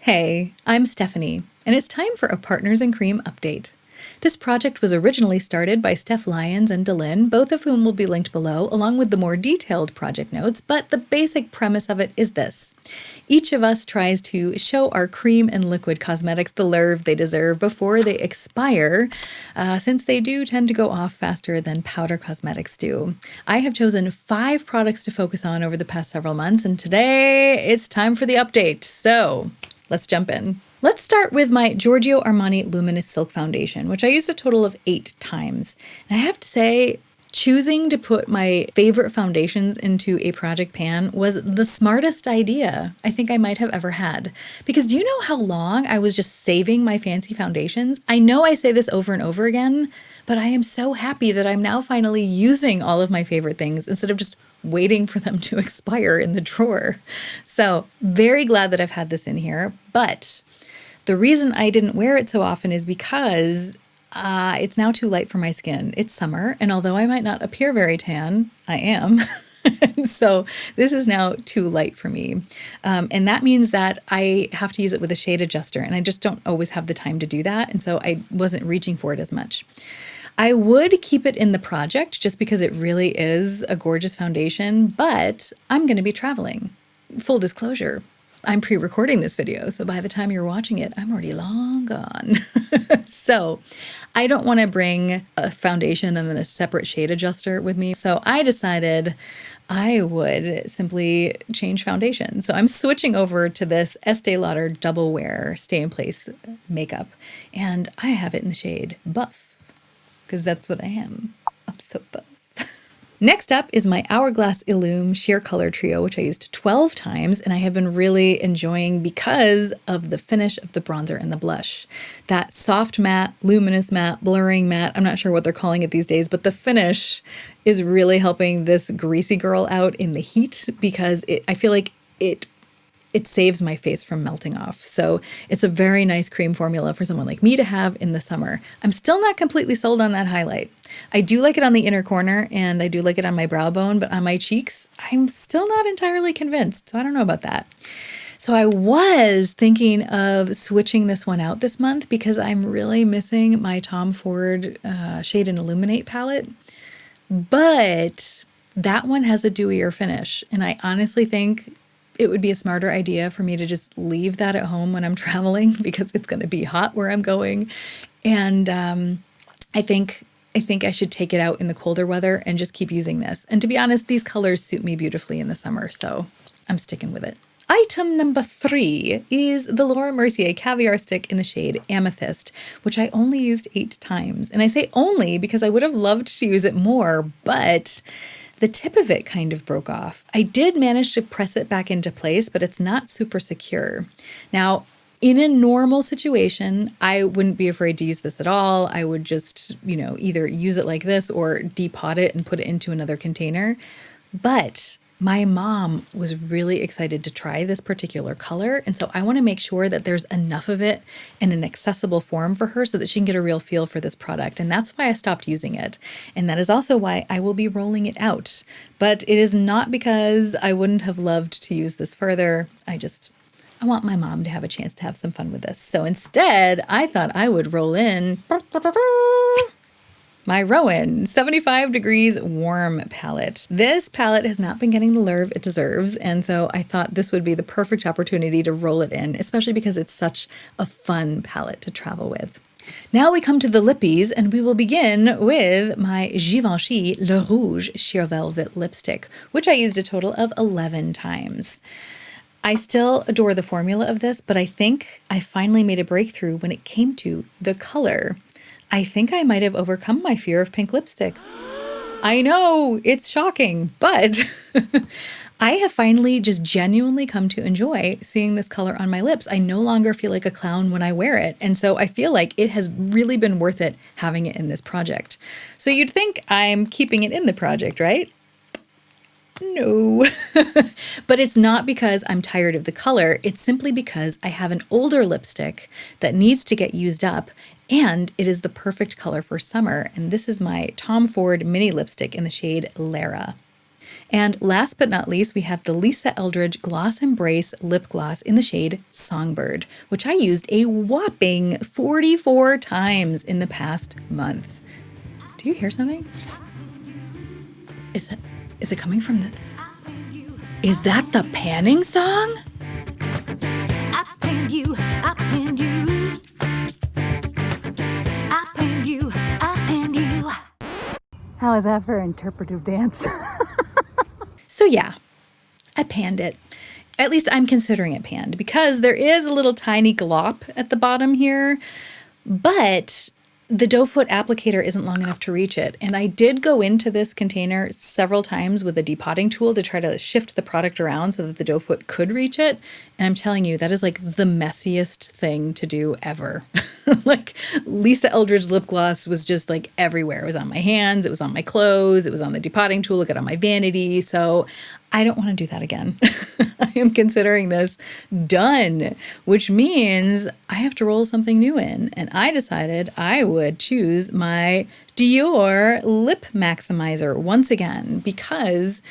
Hey, I'm Stephanie, and it's time for a Partners in Cream update. This project was originally started by Steph Lyons and Delyn, both of whom will be linked below, along with the more detailed project notes, but the basic premise of it is this. Each of us tries to show our cream and liquid cosmetics the lerv they deserve before they expire, since they do tend to go off faster than powder cosmetics do. I have chosen 5 products to focus on over the past several months, and today it's time for the update. So let's jump in. Let's start with my Giorgio Armani Luminous Silk Foundation, which I used a total of 8 times. And I have to say, choosing to put my favorite foundations into a project pan was the smartest idea I think I might have ever had. Because do you know how long I was just saving my fancy foundations? I know I say this over and over again, but I am so happy that I'm now finally using all of my favorite things instead of just waiting for them to expire in the drawer. So very glad that I've had this in here, but the reason I didn't wear it so often is because it's now too light for my skin. It's summer, and although I might not appear very tan, I am. So this is now too light for me. And that means that I have to use it with a shade adjuster, and I just don't always have the time to do that, and so I wasn't reaching for it as much. I would keep it in the project just because it really is a gorgeous foundation, but I'm going to be traveling. Full disclosure, I'm pre-recording this video, so by the time you're watching it, I'm already long gone. So I don't want to bring a foundation and then a separate shade adjuster with me. So I decided I would simply change foundation. So I'm switching over to this Estee Lauder Double Wear Stay in Place makeup, and I have it in the shade Buff, because that's what I am. I'm so buff. Next up is my Hourglass Illume Sheer Color Trio, which I used 12 times, and I have been really enjoying because of the finish of the bronzer and the blush. That soft matte, luminous matte, blurring matte, I'm not sure what they're calling it these days, but the finish is really helping this greasy girl out in the heat because I feel like it saves my face from melting off. So it's a very nice cream formula for someone like me to have in the summer. I'm still not completely sold on that highlight. I do like it on the inner corner and I do like it on my brow bone, but on my cheeks, I'm still not entirely convinced. So I don't know about that. So I was thinking of switching this one out this month because I'm really missing my Tom Ford Shade and Illuminate palette. But that one has a dewier finish. And I honestly think it would be a smarter idea for me to just leave that at home when I'm traveling because it's going to be hot where I'm going. And I think I should take it out in the colder weather and just keep using this. And to be honest, these colors suit me beautifully in the summer, so I'm sticking with it. Item number 3 is the Laura Mercier Caviar Stick in the shade Amethyst, which I only used 8 times. And I say only because I would have loved to use it more, but the tip of it kind of broke off. I did manage to press it back into place, but it's not super secure. Now, in a normal situation, I wouldn't be afraid to use this at all. I would just, either use it like this or depot it and put it into another container. But my mom was really excited to try this particular color, and so I want to make sure that there's enough of it in an accessible form for her so that she can get a real feel for this product, and that's why I stopped using it. And that is also why I will be rolling it out. But it is not because I wouldn't have loved to use this further. I want my mom to have a chance to have some fun with this. So instead, I thought I would roll in my Rowan 75 Degrees Warm palette. This palette has not been getting the lerv it deserves, and so I thought this would be the perfect opportunity to roll it in, especially because it's such a fun palette to travel with. Now we come to the lippies, and we will begin with my Givenchy Le Rouge Sheer Velvet Lipstick, which I used a total of 11 times. I still adore the formula of this, but I think I finally made a breakthrough when it came to the color. I think I might have overcome my fear of pink lipsticks. I know, it's shocking, but I have finally just genuinely come to enjoy seeing this color on my lips. I no longer feel like a clown when I wear it, and so I feel like it has really been worth it having it in this project. So you'd think I'm keeping it in the project, right? No, but it's not because I'm tired of the color. It's simply because I have an older lipstick that needs to get used up, and it is the perfect color for summer. And this is my Tom Ford mini lipstick in the shade Lara. And last but not least, we have the Lisa Eldrige Gloss Embrace Lip Gloss in the shade Songbird, which I used a whopping 44 times in the past month. Do you hear something? Is it coming from the... Is that the panning song? I panned you, I panned you. I panned you, I panned you. How is that for interpretive dance? So yeah, I panned it. At least I'm considering it panned because there is a little tiny glop at the bottom here, but the doe foot applicator isn't long enough to reach it. And I did go into this container several times with a depotting tool to try to shift the product around so that the doe foot could reach it. And I'm telling you, that is like the messiest thing to do ever. Like Lisa Eldridge lip gloss was just like everywhere. It was on my hands, it was on my clothes, it was on the depotting tool, it got on my vanity. So I don't want to do that again. I am considering this done, which means I have to roll something new in. And I decided I would choose my Dior Lip Maximizer once again because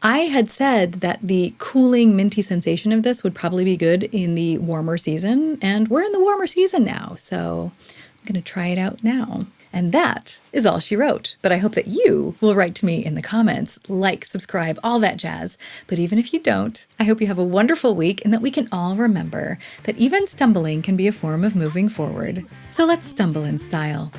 I had said that the cooling minty sensation of this would probably be good in the warmer season, and we're in the warmer season now, so I'm going to try it out now. And that is all she wrote, but I hope that you will write to me in the comments, like, subscribe, all that jazz. But even if you don't, I hope you have a wonderful week and that we can all remember that even stumbling can be a form of moving forward. So let's stumble in style.